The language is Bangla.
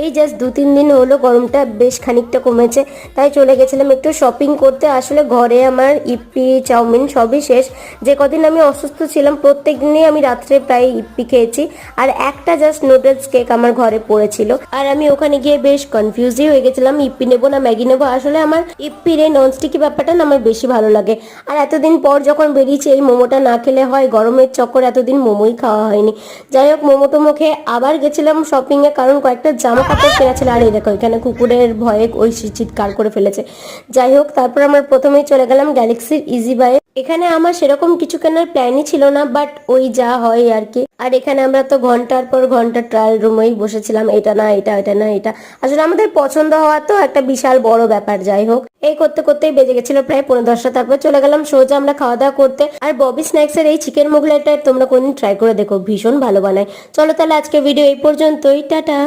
এই জাস্ট 2-3 দিন হলো গরমটা বেশ খানিকটা কমেছে, তাই চলে গেছিলাম একটু শপিং করতে। আসলে ঘরে আমার ইপ্পি চাউমিন সবই শেষ। যে কদিন আমি অসুস্থ ছিলাম প্রত্যেক দিনই আমি রাত্রে প্রায় ইপ্পি খেয়েছি, আর একটা জাস্ট নুডলস কেক আমার ঘরে পড়েছিল, আর আমি ওখানে গিয়ে বেশ কনফিউজই হয়ে গেছিলাম ইপ্পি নেবো না ম্যাগি নেবো। আসলে আমার ইপ্পির এই ননস্টিকি ব্যাপারটা না আমার বেশি ভালো লাগে, আর এতদিন পর যখন বেরিয়েছি এই মোমোটা না খেলে হয়, গরমের চক্কর এতদিন মোমোই খাওয়া হয়নি। যাই হোক মোমো টোমো খেয়ে আবার গেছিলাম শপিং এ, কারণ কয়েকটা জামা কাপড় কেনা ছিল। আর এই দেখো এখানে কুকুরের ভয়ে ওই চিৎকার করে ফেলেছে। যাই হোক তারপর আমরা প্রথমেই চলে গেলাম গ্যালাক্সির ইজি বাই। এখানে আমার সেরকম কিছু কেনার প্ল্যানই ছিল না, বাট ওই যা হয় আর কি। আর এখানে আমরা তো ঘন্টার পর ঘন্টা ট্রায়াল রুমেই বসেছিলাম, এটা না এটা, এটা না এটা। আসলে আমাদের পছন্দ হওয়া তো একটা বিশাল বড় ব্যাপার। যাই হোক এই করতে করতেই বেজে গেছিল প্রায় 9:30। তারপর চলে গেলাম সোজা আমরা খাওয়া দাওয়া করতে। আর ববি স্ন্যাক্স এর এই চিকেন মোগলাইটা তোমরা কোনদিন ট্রাই করে দেখো, ভীষণ ভালো বানায়। চলো তাহলে আজকে ভিডিও এই পর্যন্তই, টাটা।